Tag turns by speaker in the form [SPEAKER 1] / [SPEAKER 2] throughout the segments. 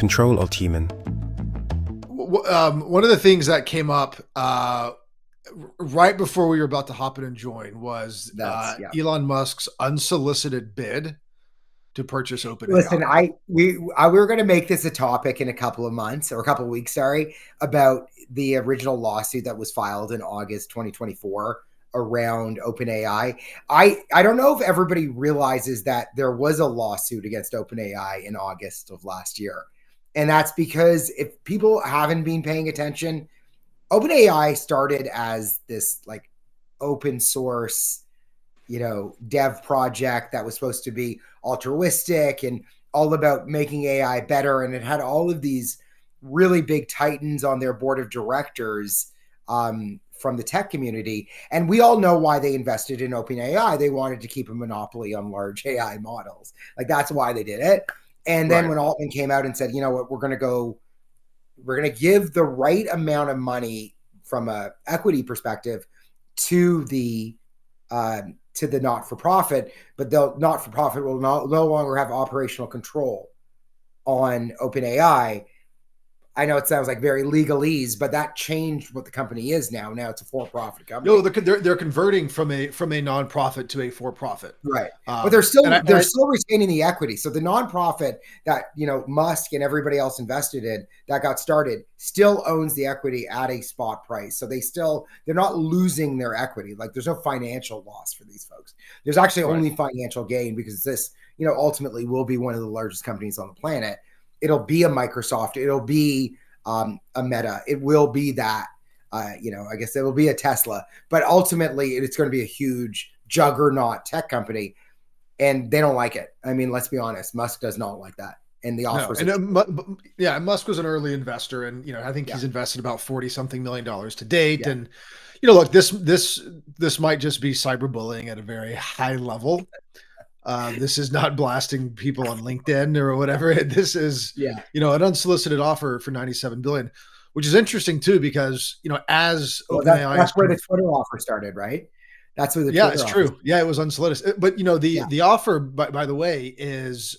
[SPEAKER 1] control of human.
[SPEAKER 2] One of the things that came up right before we were about to hop in and join was Elon Musk's unsolicited bid to purchase OpenAI.
[SPEAKER 3] Listen, we were going to make this a topic in a couple of months or a couple of weeks, about the original lawsuit that was filed in August 2024 around OpenAI. I don't know if everybody realizes that there was a lawsuit against OpenAI in August of last year. And that's because if people haven't been paying attention, OpenAI started as this like open source, dev project that was supposed to be altruistic and all about making AI better. And it had all of these really big titans on their board of directors from the tech community. And we all know why they invested in OpenAI. They wanted to keep a monopoly on large AI models. Like that's why they did it. And then when Altman came out and said, you know what, we're going to give the right amount of money from a equity perspective to the not-for-profit, but the not-for-profit will no longer have operational control on OpenAI. I know it sounds like very legalese, but that changed what the company is now. Now it's a for-profit company.
[SPEAKER 2] No, they're converting from a nonprofit to a for-profit,
[SPEAKER 3] right? But they're still retaining the equity. So the nonprofit that Musk and everybody else invested in that got started still owns the equity at a spot price. So they're not losing their equity. Like there's no financial loss for these folks. There's actually only financial gain because this ultimately will be one of the largest companies on the planet. It'll be a Microsoft. It'll be a Meta. It will be that, I guess it will be a Tesla. But ultimately, it's going to be a huge juggernaut tech company. And they don't like it. I mean, let's be honest. Musk does not like that. And the offers.
[SPEAKER 2] Musk was an early investor. And, I think he's invested about $40-something million to date. Yeah. And, look, this might just be cyberbullying at a very high level. This is not blasting people on LinkedIn or whatever. This is, an unsolicited offer for $97 billion, which is interesting too, because, as OpenAI,
[SPEAKER 3] that's where the Twitter offer started, right? That's where the Twitter
[SPEAKER 2] it's true. Yeah, it was unsolicited. But, the offer, by the way, is,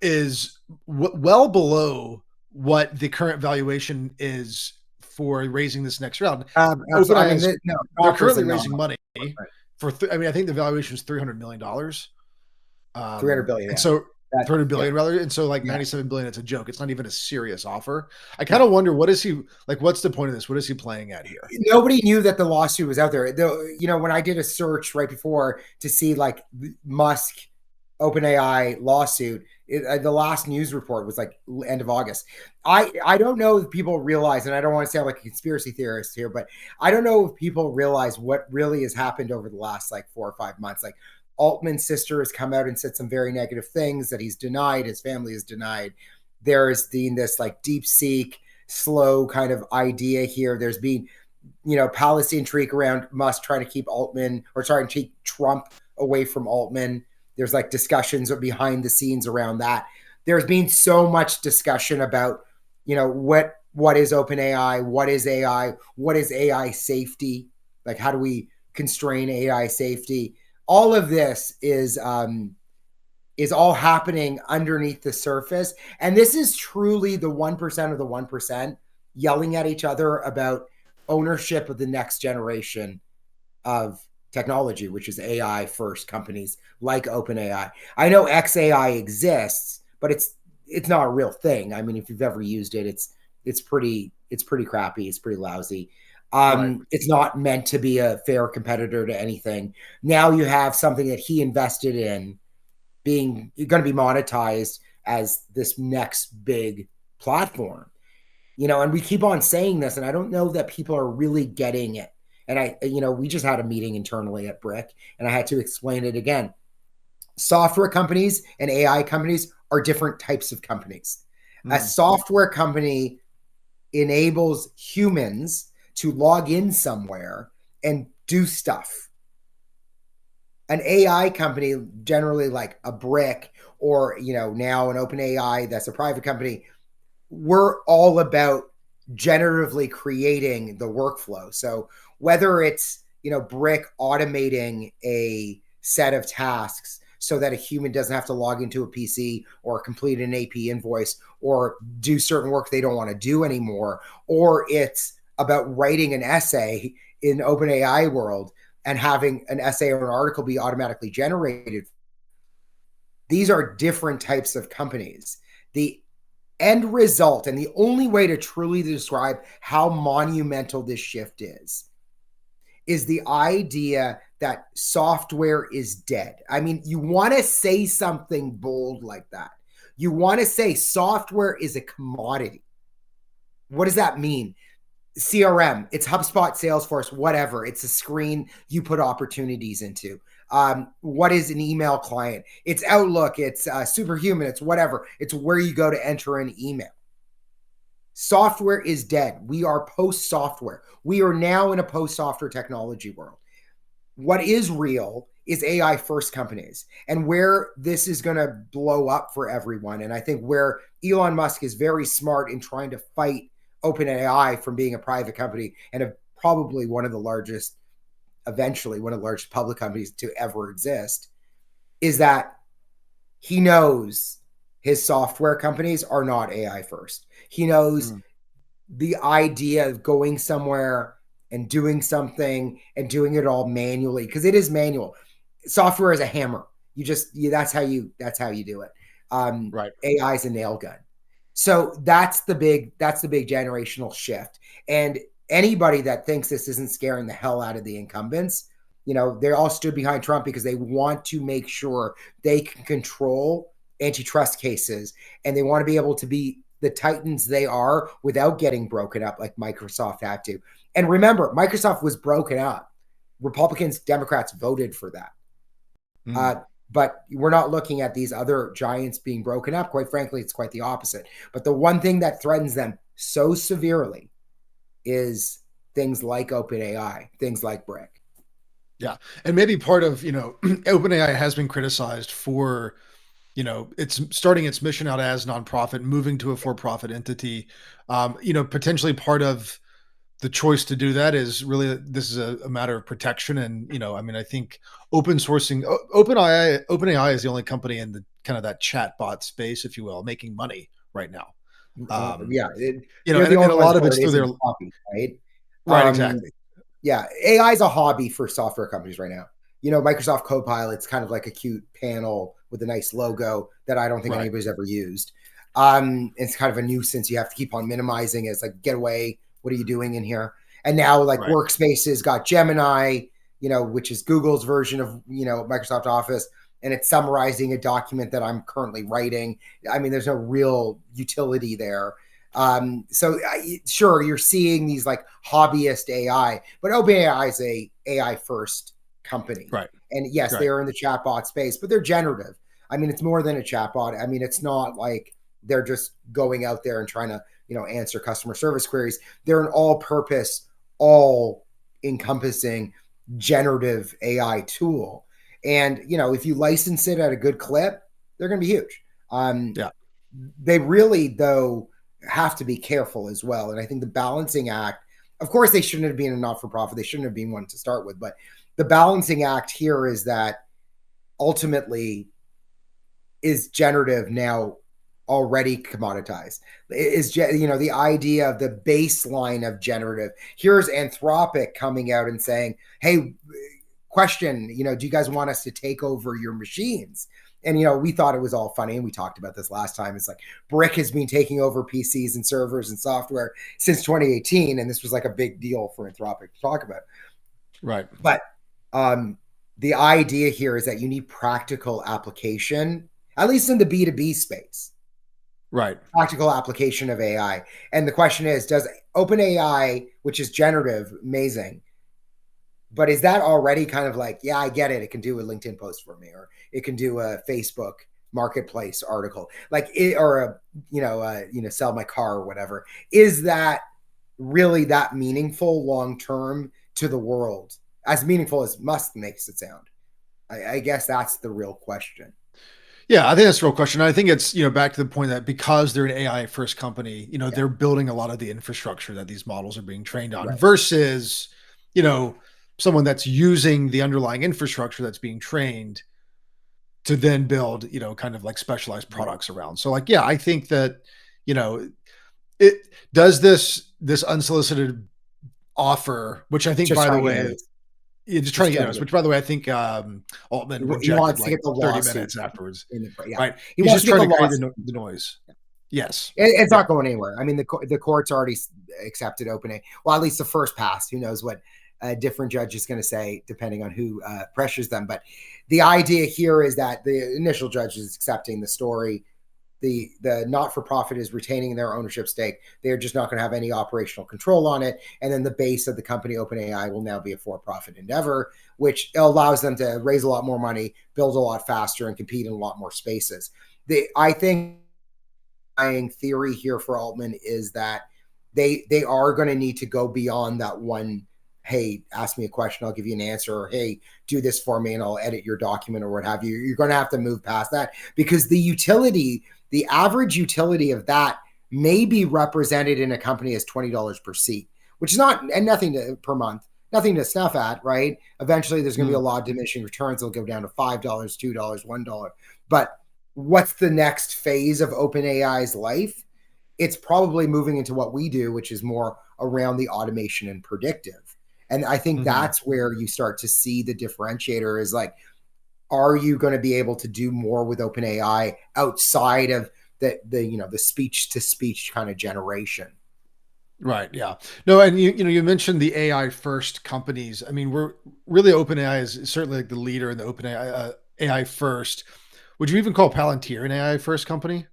[SPEAKER 2] is well below what the current valuation is for raising this next round. They're currently raising money. Right. I think the valuation is $300 million.
[SPEAKER 3] $300 billion.
[SPEAKER 2] And so $300 billion rather. And so $97 billion, it's a joke. It's not even a serious offer. I kind of wonder, what's the point of this? What is he playing at here?
[SPEAKER 3] Nobody knew that the lawsuit was out there. When I did a search right before to see like Musk OpenAI lawsuit, the last news report was like end of August. I don't know if people realize, and I don't want to sound like a conspiracy theorist here, but I don't know if people realize what really has happened over the last like 4 or 5 months. Like Altman's sister has come out and said some very negative things that he's denied, his family has denied. There's been this like deep seek, slow kind of idea here. There's been, policy intrigue around Musk trying to keep Trump away from Altman. There's like discussions behind the scenes around that. There's been so much discussion about, what is OpenAI? What is AI? What is AI safety? Like, how do we constrain AI safety? All of this is all happening underneath the surface. And this is truly the 1% of the 1% yelling at each other about ownership of the next generation of technology, which is AI first companies like OpenAI. I know XAI exists, but it's not a real thing. I mean, if you've ever used it, it's pretty crappy. It's pretty lousy. It's not meant to be a fair competitor to anything. Now you have something that he invested in being going to be monetized as this next big platform. And we keep on saying this, and I don't know that people are really getting it. And we just had a meeting internally at Brick, and I had to explain it again. Software companies and AI companies are different types of companies. A software company enables humans to log in somewhere and do stuff. An AI company, generally like a Brick or, now an OpenAI that's a private company, we're all about generatively creating the workflow. So whether it's, Brick automating a set of tasks so that a human doesn't have to log into a PC or complete an AP invoice or do certain work they don't want to do anymore, or it's about writing an essay in OpenAI world and having an essay or an article be automatically generated. These are different types of companies. The end result, and the only way to truly describe how monumental this shift is the idea that software is dead. I mean, you want to say something bold like that. You want to say software is a commodity. What does that mean? CRM, it's HubSpot, Salesforce, whatever. It's a screen you put opportunities into. What is an email client? It's Outlook, it's Superhuman, it's whatever. It's where you go to enter an email. Software is dead. We are post-software. We are now in a post-software technology world. What is real is AI first companies, and where this is going to blow up for everyone. And I think where Elon Musk is very smart in trying to fight OpenAI from being a private company and probably one of the largest, eventually one of the largest public companies to ever exist, is that he knows his software companies are not AI first. He knows the idea of going somewhere and doing something and doing it all manually, because it is manual. Software is a hammer. That's how you do it.
[SPEAKER 2] Right.
[SPEAKER 3] AI is a nail gun. So that's the big generational shift. And anybody that thinks this isn't scaring the hell out of the incumbents, they all stood behind Trump because they want to make sure they can control antitrust cases, and they want to be able to be the titans they are without getting broken up like Microsoft had to. And remember, Microsoft was broken up. Republicans, Democrats voted for that. But we're not looking at these other giants being broken up. Quite frankly, it's quite the opposite. But the one thing that threatens them so severely is things like OpenAI, things like Brick.
[SPEAKER 2] Yeah. And maybe part of, OpenAI has been criticized for, it's starting its mission out as nonprofit, moving to a for-profit entity. Potentially part of the choice to do that is really, this is a matter of protection. And, I think open sourcing, OpenAI is the only company in the kind of that chat bot space, if you will, making money right now.
[SPEAKER 3] And
[SPEAKER 2] a lot of it's through their
[SPEAKER 3] hobby, right?
[SPEAKER 2] Right, exactly.
[SPEAKER 3] Yeah, AI is a hobby for software companies right now. Microsoft Copilot's kind of like a cute panel with a nice logo that I don't think anybody's ever used. It's kind of a nuisance. You have to keep on minimizing it. It's like, get away. What are you doing in here? And now Workspaces got Gemini, which is Google's version of, Microsoft Office. And it's summarizing a document that I'm currently writing. I mean, there's no real utility there. Sure, you're seeing these like hobbyist AI, but OpenAI is a AI first company.
[SPEAKER 2] Right.
[SPEAKER 3] And yes, they are in the chatbot space, but they're generative. I mean, it's more than a chatbot. I mean, it's not like they're just going out there and trying to, answer customer service queries. They're an all-purpose, all-encompassing generative AI tool. And, if you license it at a good clip, they're going to be huge. They really, though, have to be careful as well. And I think the balancing act, of course, they shouldn't have been a not-for-profit. They shouldn't have been one to start with. But the balancing act here is that ultimately, is generative now already commoditized? Is, the idea of the baseline of generative. Here's Anthropic coming out and saying, hey, question, do you guys want us to take over your machines? And, we thought it was all funny, and we talked about this last time. It's like Brick has been taking over PCs and servers and software since 2018, and this was like a big deal for Anthropic to talk about.
[SPEAKER 2] Right.
[SPEAKER 3] But the idea here is that you need practical application, at least in the B2B space.
[SPEAKER 2] Right.
[SPEAKER 3] Practical application of AI. And the question is, does OpenAI, which is generative, amazing, but is that already kind of like, yeah, I get it. It can do a LinkedIn post for me, or it can do a Facebook marketplace article, or sell my car or whatever. Is that really that meaningful long-term to the world? As meaningful as Musk makes it sound. I guess that's the real question.
[SPEAKER 2] Yeah, I think that's the real question. I think it's, back to the point that because they're an AI first company, they're building a lot of the infrastructure that these models are being trained on versus, someone that's using the underlying infrastructure that's being trained, to then build, kind of like specialized
[SPEAKER 3] Right.
[SPEAKER 2] products around. So like, yeah, I think that, you know, it does this unsolicited offer, which I think,
[SPEAKER 3] Just
[SPEAKER 2] by the
[SPEAKER 3] trying to get
[SPEAKER 2] way,
[SPEAKER 3] noticed.
[SPEAKER 2] yeah, just trying
[SPEAKER 3] Just
[SPEAKER 2] to get
[SPEAKER 3] trying to
[SPEAKER 2] noticed,
[SPEAKER 3] get
[SPEAKER 2] which, by the way, I think, Altman
[SPEAKER 3] he
[SPEAKER 2] rejected
[SPEAKER 3] wants to
[SPEAKER 2] like
[SPEAKER 3] get the
[SPEAKER 2] 30
[SPEAKER 3] lawsuit
[SPEAKER 2] minutes afterwards,
[SPEAKER 3] in the yeah.
[SPEAKER 2] right?
[SPEAKER 3] He
[SPEAKER 2] He's
[SPEAKER 3] wants
[SPEAKER 2] just
[SPEAKER 3] to get
[SPEAKER 2] trying
[SPEAKER 3] the
[SPEAKER 2] to create
[SPEAKER 3] lawsuit.
[SPEAKER 2] the noise. Yes.
[SPEAKER 3] It's
[SPEAKER 2] Yeah.
[SPEAKER 3] not going anywhere. I mean, the court's already accepted OpenAI. Well, at least the first pass. Who knows what a different judge is going to say, depending on who pressures them. But the idea here is that the initial judge is accepting the story. The not-for-profit is retaining their ownership stake. They're just not going to have any operational control on it. And then the base of the company, OpenAI, will now be a for-profit endeavor, which allows them to raise a lot more money, build a lot faster, and compete in a lot more spaces. I think theory here for Altman is that they are going to need to go beyond that one, hey, ask me a question, I'll give you an answer, or hey, do this for me and I'll edit your document or what have you. You're going to have to move past that, because the average utility of that may be represented in a company as $20 per seat, which is not, and nothing per month, nothing to snuff at, right? Eventually there's going to be a lot of diminishing returns. They'll go down to $5, $2, $1. But what's the next phase of OpenAI's life? It's probably moving into what we do, which is more around the automation and predictive. And I think that's where you start to see the differentiator is like, are you going to be able to do more with OpenAI outside of the speech to speech kind of generation?
[SPEAKER 2] Right. Yeah. No, and you mentioned the AI first companies. I mean, we're really, OpenAI is certainly like the leader in the OpenAI AI first. Would you even call Palantir an AI first company?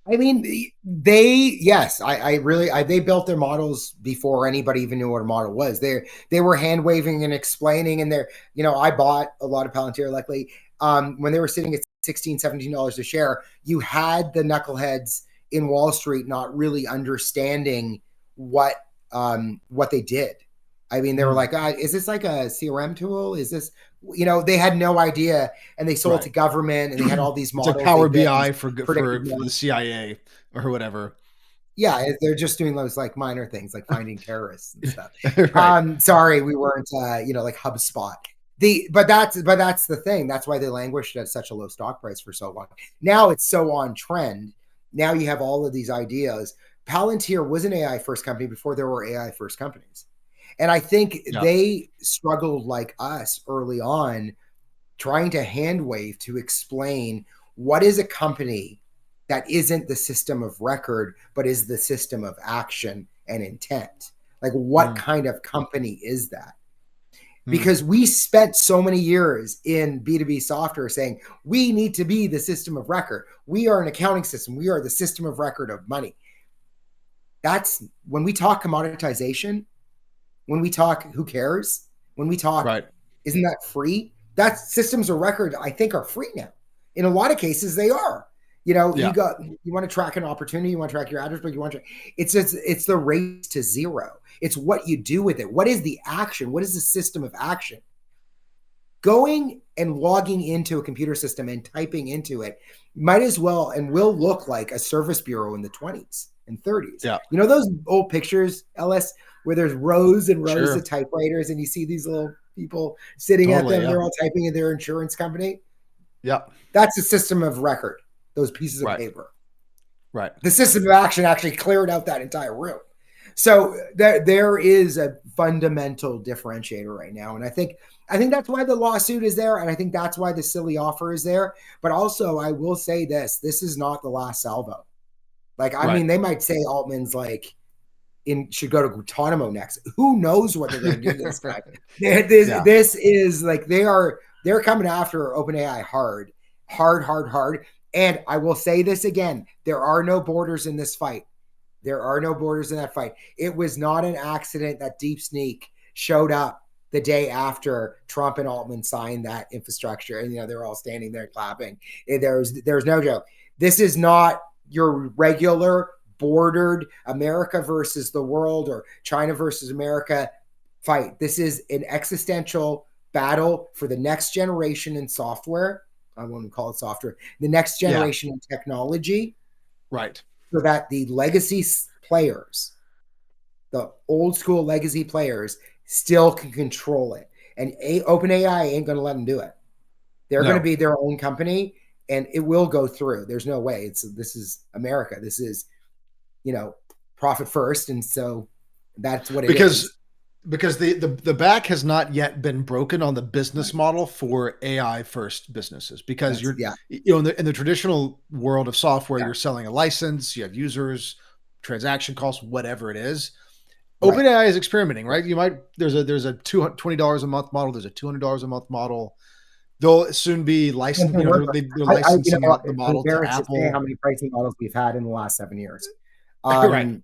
[SPEAKER 3] I mean, yes, I really, they built their models before anybody even knew what a model was. They were hand waving and explaining, and I bought a lot of Palantir, luckily, when they were sitting at $16, $17 a share. You had the knuckleheads in Wall Street not really understanding what they did. I mean, they were like, is this like a CRM tool? Is this, they had no idea, and they sold to
[SPEAKER 2] Right.
[SPEAKER 3] government, and they had all these
[SPEAKER 2] It's like
[SPEAKER 3] models they
[SPEAKER 2] Power
[SPEAKER 3] built,
[SPEAKER 2] BI
[SPEAKER 3] these
[SPEAKER 2] for
[SPEAKER 3] predictive
[SPEAKER 2] the
[SPEAKER 3] models.
[SPEAKER 2] CIA or whatever.
[SPEAKER 3] Yeah, they're just doing those like minor things like finding terrorists and stuff.
[SPEAKER 2] Right.
[SPEAKER 3] Sorry, we weren't like HubSpot. But that's the thing. That's why they languished at such a low stock price for so long. Now it's so on trend. Now you have all of these ideas. Palantir was an AI first company before there were AI first companies. And I think
[SPEAKER 2] Yeah.
[SPEAKER 3] they struggled like us early on, trying to hand wave to explain what is a company that isn't the system of record, but is the system of action and intent. Like, what kind of company is that? Because we spent so many years in B2B software saying we need to be the system of record. We are an accounting system. We are the system of record of money. That's when we talk commoditization, when we talk who cares, when we talk,
[SPEAKER 2] Right.
[SPEAKER 3] isn't that free? That systems of record, I think, are free now. In a lot of cases, they are. You
[SPEAKER 2] Yeah.
[SPEAKER 3] want to track an opportunity, you want to track your address book, it's the race to zero. It's what you do with it. What is the action? What is the system of action? Going and logging into a computer system and typing into it might as well and will look like a service bureau in the 20s and 30s.
[SPEAKER 2] Yeah.
[SPEAKER 3] You know those old pictures, Ellis, where there's rows and rows
[SPEAKER 2] Sure.
[SPEAKER 3] of typewriters and you see these little people sitting at
[SPEAKER 2] Totally.
[SPEAKER 3] them,
[SPEAKER 2] Yeah.
[SPEAKER 3] they're all typing in their insurance company?
[SPEAKER 2] Yeah.
[SPEAKER 3] That's a system of record, those pieces of
[SPEAKER 2] Right.
[SPEAKER 3] paper.
[SPEAKER 2] Right.
[SPEAKER 3] The system of action actually cleared out that entire room. So there is a fundamental differentiator right now. And I think that's why the lawsuit is there. And I think that's why the silly offer is there. But also, I will say this is not the last salvo. Like, I mean, they might say Altman's like should go to Guantanamo next. Who knows what they're going to do to this guy? This is like they're coming after OpenAI hard. And I will say this again: there are no borders in this fight. There are no borders in that fight. It was not an accident that Deep Sneak showed up the day after Trump and Altman signed that infrastructure, and they're all standing there clapping. There's no joke. This is not your regular bordered America versus the world or China versus America fight. This is an existential battle for the next generation in software. I won't call it software. The next generation in technology.
[SPEAKER 2] Right.
[SPEAKER 3] So that the legacy players, the old school legacy players, still can control it. And OpenAI ain't going to let them do it. They're going to
[SPEAKER 2] No,
[SPEAKER 3] be their own company, and it will go through. There's no way. This is America. This is, you know, profit first, and so that's what it
[SPEAKER 2] because
[SPEAKER 3] is.
[SPEAKER 2] the back has not yet been broken on the business
[SPEAKER 3] Right.
[SPEAKER 2] model for AI first businesses, because
[SPEAKER 3] That's
[SPEAKER 2] you're,
[SPEAKER 3] yeah,
[SPEAKER 2] in the traditional world of software,
[SPEAKER 3] yeah,
[SPEAKER 2] you're selling a license, you have users, transaction costs, whatever it is.
[SPEAKER 3] right.
[SPEAKER 2] OpenAI is experimenting, right? There's a $20 a month model, there's a $200 a month model. They'll soon be licensed,
[SPEAKER 3] Doesn't work.
[SPEAKER 2] they're
[SPEAKER 3] You
[SPEAKER 2] licensing
[SPEAKER 3] know,
[SPEAKER 2] out the
[SPEAKER 3] I'm
[SPEAKER 2] model to
[SPEAKER 3] embarrassed to say how
[SPEAKER 2] Apple.
[SPEAKER 3] many pricing models we've had in the last 7 years.
[SPEAKER 2] Right.
[SPEAKER 3] Um,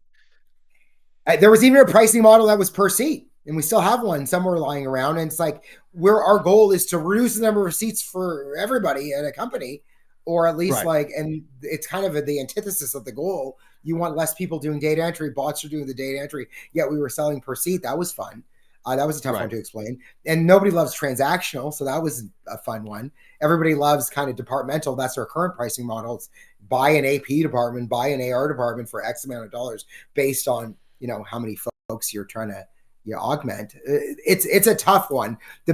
[SPEAKER 3] there was even a pricing model that was per seat, and we still have one somewhere lying around. And it's like, where our goal is to reduce the number of seats for everybody at a company, or at least
[SPEAKER 2] Right.
[SPEAKER 3] like, and it's kind of the antithesis of the goal. You want less people doing data entry, bots are doing the data entry, yet we were selling per seat. That was fun. That was a tough one
[SPEAKER 2] Right.
[SPEAKER 3] to explain. And nobody loves transactional, so that was a fun one. Everybody loves kind of departmental. That's our current pricing models. Buy an AP department, buy an AR department for X amount of dollars based on, you know, how many folks you're trying to, you know, augment. It's a tough one.
[SPEAKER 2] Yeah.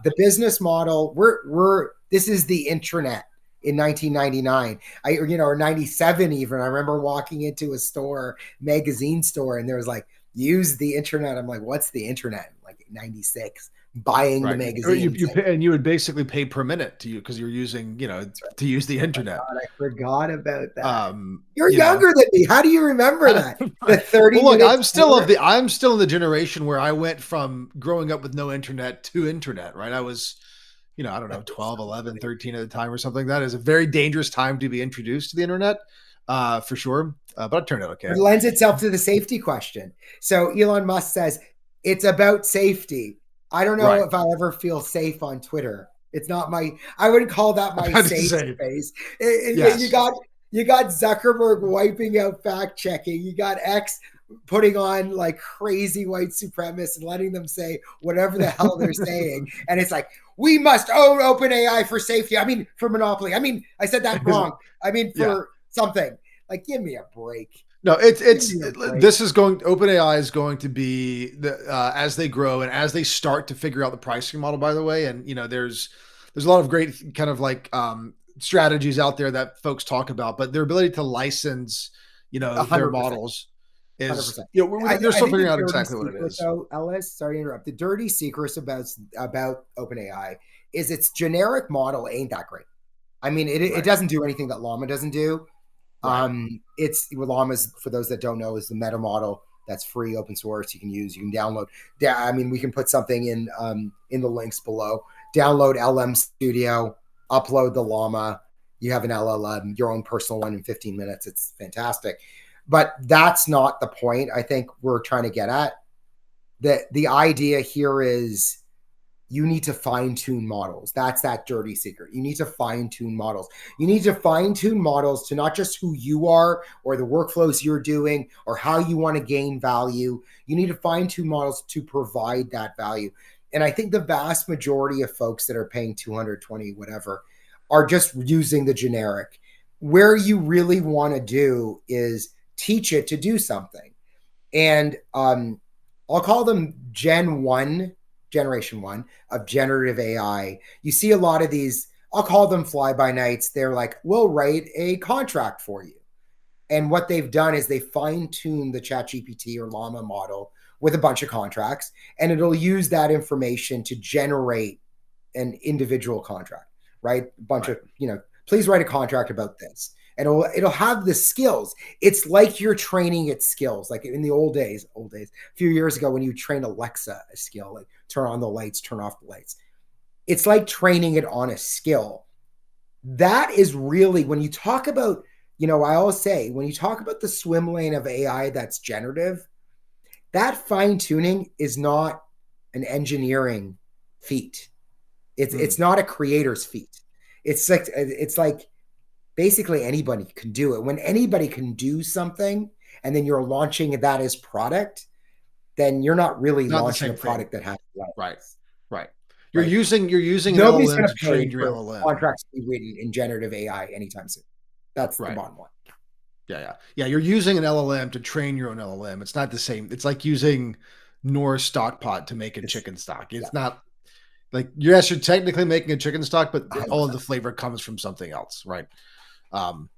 [SPEAKER 3] The business model, we're this is the intranet in 1999, or 97 even. I remember walking into a store, magazine store, and there was like, use the internet. I'm like, what's the internet? Like 96, buying the
[SPEAKER 2] Right. Or
[SPEAKER 3] magazines.
[SPEAKER 2] you pay, and you would basically pay per minute to you, because you're using,
[SPEAKER 3] Right.
[SPEAKER 2] to use the
[SPEAKER 3] Oh my
[SPEAKER 2] internet.
[SPEAKER 3] God, I forgot about that.
[SPEAKER 2] Um,
[SPEAKER 3] You're
[SPEAKER 2] you know,
[SPEAKER 3] younger than me. How do you remember that? The
[SPEAKER 2] Right.
[SPEAKER 3] 30
[SPEAKER 2] Well, look,
[SPEAKER 3] minutes quarter?
[SPEAKER 2] I'm still in the generation where I went from growing up with no internet to internet, right? I was, I don't know,
[SPEAKER 3] That's
[SPEAKER 2] 12,
[SPEAKER 3] so
[SPEAKER 2] 11,
[SPEAKER 3] funny.
[SPEAKER 2] 13 at the time or something. That is a very dangerous time to be introduced to the internet, for sure. But it turned out okay.
[SPEAKER 3] It lends itself to the safety question. So Elon Musk says it's about safety. I don't know
[SPEAKER 2] Right.
[SPEAKER 3] if I'll ever feel safe on Twitter. It's not my. I wouldn't call that
[SPEAKER 2] I'm
[SPEAKER 3] my
[SPEAKER 2] about to
[SPEAKER 3] safe
[SPEAKER 2] say,
[SPEAKER 3] space.
[SPEAKER 2] yes.
[SPEAKER 3] You got Zuckerberg wiping out fact checking. You got X putting on like crazy white supremacists and letting them say whatever the hell they're saying. And it's like, we must own OpenAI for safety. I mean, for monopoly. I mean, I said that wrong. I mean,
[SPEAKER 2] Yeah.
[SPEAKER 3] for something. Like, give me a break.
[SPEAKER 2] No,
[SPEAKER 3] Give me a break.
[SPEAKER 2] this is going OpenAI is going to be as they grow and as they start to figure out the pricing model, by the way. And there's a lot of great kind of like strategies out there that folks talk about, but their ability to license, their
[SPEAKER 3] 100%.
[SPEAKER 2] models is,
[SPEAKER 3] 100%.
[SPEAKER 2] they're
[SPEAKER 3] I
[SPEAKER 2] still
[SPEAKER 3] think
[SPEAKER 2] figuring
[SPEAKER 3] the
[SPEAKER 2] out
[SPEAKER 3] dirty
[SPEAKER 2] exactly what it
[SPEAKER 3] secret,
[SPEAKER 2] is.
[SPEAKER 3] though, Ellis, sorry to interrupt. The dirty secret about OpenAI is its generic model ain't that great. I mean, it
[SPEAKER 2] Right.
[SPEAKER 3] doesn't do anything that Llama doesn't do.
[SPEAKER 2] Right.
[SPEAKER 3] It's Llama's, for those that don't know, is the meta model that's free, open source. You can use, you can download. Yeah, I mean, we can put something in the links below. Download LM Studio, upload the Llama. You have an LLM, your own personal one in 15 minutes. It's fantastic. But that's not the point I think we're trying to get at. The idea here is you need to fine tune models. That's that dirty secret. You need to fine tune models. You need to fine tune models to not just who you are or the workflows you're doing or how you want to gain value. You need to fine tune models to provide that value. And I think the vast majority of folks that are paying 220, whatever, are just using the generic. Where you really want to do is teach it to do something. And I'll call them generation one of generative AI. You see a lot of these, I'll call them fly by nights. They're like, we'll write a contract for you. And what they've done is they fine tune the ChatGPT or Llama model with a bunch of contracts, and it'll use that information to generate an individual contract, right? A bunch
[SPEAKER 2] Right.
[SPEAKER 3] of, please write a contract about this. And it'll have the skills. It's like you're training its skills. Like in the a few years ago when you train Alexa a skill, like turn on the lights, turn off the lights. It's like training it on a skill. That is really when you talk about, I always say, when you talk about the swim lane of AI that's generative, that fine tuning is not an engineering feat. It's not a creator's feat. It's like basically anybody can do it. When anybody can do something and then you're launching that as product, then you're not really
[SPEAKER 2] Not the
[SPEAKER 3] launching a
[SPEAKER 2] same thing.
[SPEAKER 3] product that has
[SPEAKER 2] Right.
[SPEAKER 3] legs,
[SPEAKER 2] Right.
[SPEAKER 3] right?
[SPEAKER 2] You're using an
[SPEAKER 3] Nobody's
[SPEAKER 2] LLM
[SPEAKER 3] going to
[SPEAKER 2] to
[SPEAKER 3] pay
[SPEAKER 2] train your
[SPEAKER 3] for
[SPEAKER 2] LLM.
[SPEAKER 3] contracts to be written in generative AI anytime soon. That's the
[SPEAKER 2] Right.
[SPEAKER 3] bottom line.
[SPEAKER 2] Yeah, yeah. Yeah, you're using an LLM to train your own LLM. It's not the same. It's like using Norse stockpot to make a
[SPEAKER 3] It's
[SPEAKER 2] chicken stock.
[SPEAKER 3] yeah,
[SPEAKER 2] It's not, Like, yes, you're technically making a chicken stock, but all of
[SPEAKER 3] 100%.
[SPEAKER 2] the flavor comes from something else, right? Um,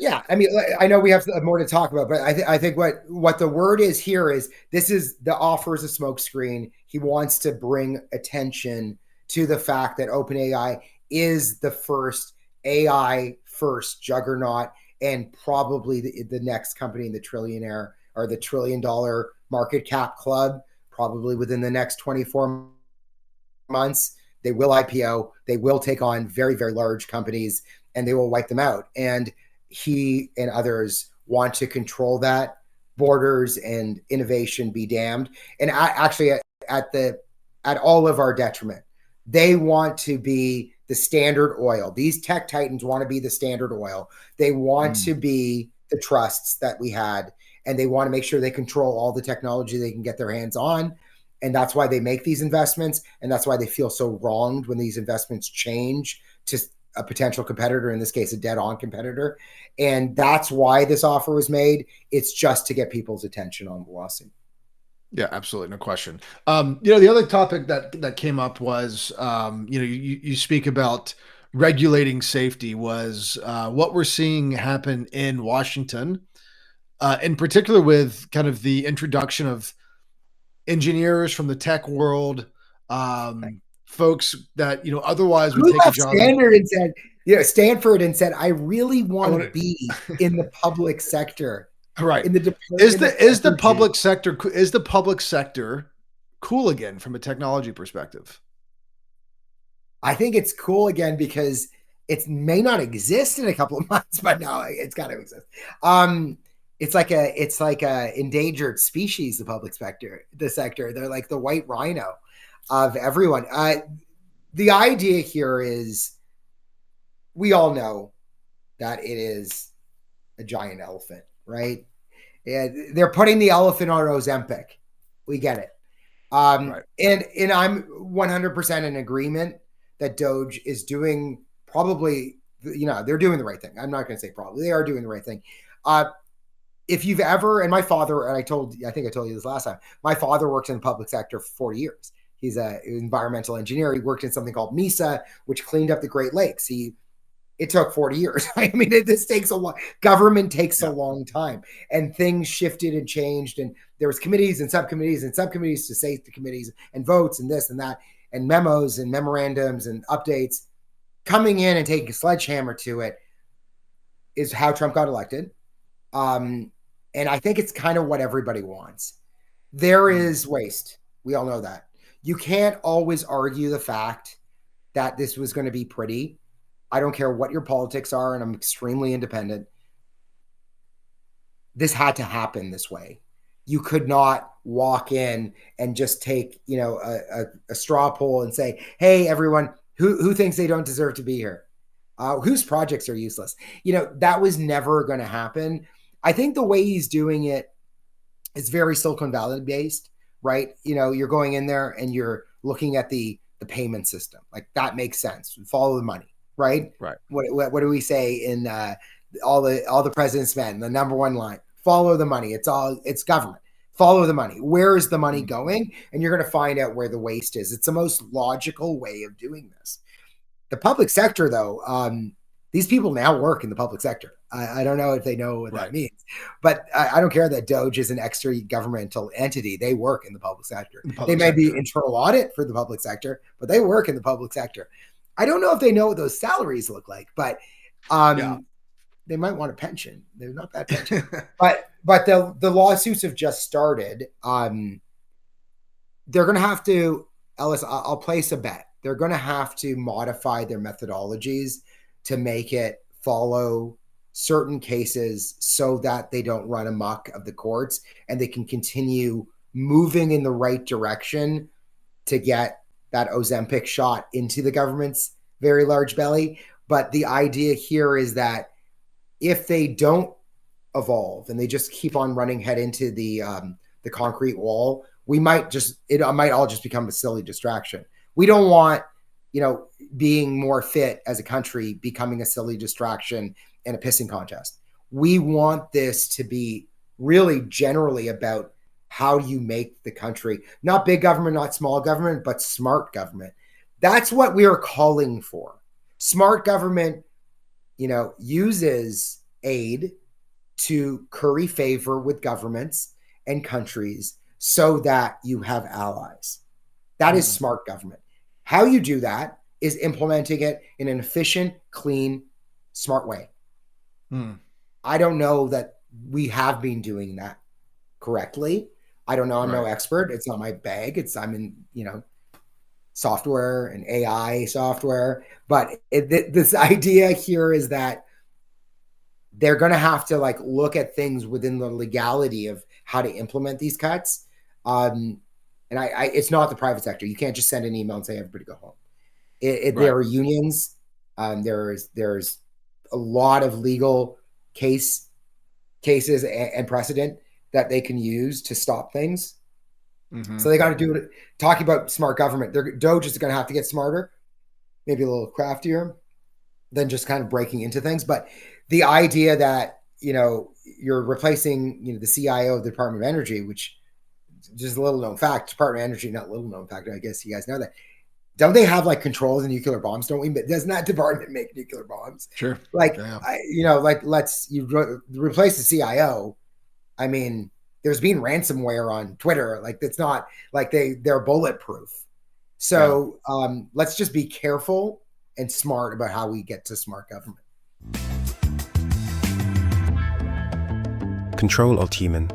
[SPEAKER 3] Yeah, I mean, I know we have more to talk about, but I think what the word is here is this is the offer is a smokescreen. He wants to bring attention to the fact that OpenAI is the first AI first juggernaut and probably the next company in the trillionaire or the $1 trillion market cap club. Probably within the next 24 months, they will IPO. They will take on very, very large companies and they will wipe them out. And he and others want to control that. Borders and innovation be damned. And actually, at all of our detriment, they want to be the standard oil. These tech titans want to be the standard oil. They want to be the trusts that we had, and they want to make sure they control all the technology they can get their hands on. And that's why they make these investments. And that's why they feel so wronged when these investments change to a potential competitor, in this case, a dead-on competitor. And that's why this offer was made. It's just to get people's attention on the lawsuit.
[SPEAKER 2] Yeah, absolutely, no question. The other topic that came up was, you speak about regulating safety was what we're seeing happen in Washington, in particular with kind of the introduction of engineers from the tech world, folks that otherwise would take a job.
[SPEAKER 3] Stanford and said, I really want to be in the public sector.
[SPEAKER 2] Right.
[SPEAKER 3] In the
[SPEAKER 2] is the public sector cool again from a technology perspective?
[SPEAKER 3] I think it's cool again because it may not exist in a couple of months, but no, it's got to exist. It's like a endangered species, the sector. They're like the white rhino of everyone. The idea here is we all know that it is a giant elephant, right? Yeah, they're putting the elephant on Ozempic. We get it. Right. And I'm 100% in agreement that DOGE is doing probably, they're doing the right thing. I'm not going to say probably. They are doing the right thing. If you've ever, and my father, and I think I told you this last time, my father worked in the public sector for 40 years. He's an environmental engineer. He worked in something called MESA, which cleaned up the Great Lakes. It took 40 years. I mean, this takes a lot. Government takes a long time, and things shifted and changed. And there was committees and subcommittees to safety committees and votes and this and that and memos and memorandums and updates. Coming in and taking a sledgehammer to it is how Trump got elected. And I think it's kind of what everybody wants. There is waste. We all know that. You can't always argue the fact that this was going to be pretty. I don't care what your politics are, and I'm extremely independent. This had to happen this way. You could not walk in and just take, a straw poll and say, hey, everyone, who thinks they don't deserve to be here? Whose projects are useless? That was never going to happen. I think the way he's doing it is very Silicon Valley based, right? You're going in there and you're looking at the payment system. Like, that makes sense. Follow the money. Right. What do we say in all the president's men? The number one line: follow the money. It's government. Follow the money. Where is the money going? And you're going to find out where the waste is. It's the most logical way of doing this. The public sector, though, these people now work in the public sector. I don't know if they know what that means, but I don't care that DOGE is an extra governmental entity. They work in the public sector. They may be internal audit for the public sector, but they work in the public sector. I don't know if they know what those salaries look like, but they might want a pension. They're not that pension. but the lawsuits have just started. They're going to have to, Ellis, I'll place a bet. They're going to have to modify their methodologies to make it follow certain cases so that they don't run amok of the courts and they can continue moving in the right direction to get that Ozempic shot into the government's very large belly. But the idea here is that if they don't evolve and they just keep on running head into the concrete wall, it might all just become a silly distraction. We don't want, being more fit as a country becoming a silly distraction and a pissing contest. We want this to be really generally about how do you make the country not big government, not small government, but smart government? That's what we are calling for. Smart government, uses aid to curry favor with governments and countries so that you have allies. That is smart government. How you do that is implementing it in an efficient, clean, smart way. I don't know that we have been doing that correctly. I don't know. I'm no expert. It's not my bag. I'm in, software and AI software. But this idea here is that they're going to have to look at things within the legality of how to implement these cuts. And it's not the private sector. You can't just send an email and say, everybody go home. There are unions. There's a lot of legal cases and precedent that they can use to stop things. So they got to do it. Talking about smart government, DOGE is going to have to get smarter, maybe a little craftier than just kind of breaking into things. But the idea that, you're replacing, the CIO of the Department of Energy, which just a little known fact, Department of Energy, not little known fact, I guess you guys know that. Don't they have controls in nuclear bombs? Don't we? Doesn't that department make nuclear bombs?
[SPEAKER 2] Sure.
[SPEAKER 3] You replace the CIO. I mean, there's been ransomware on Twitter. It's not like they're bulletproof. So let's just be careful and smart about how we get to smart government.
[SPEAKER 1] Control Alt Human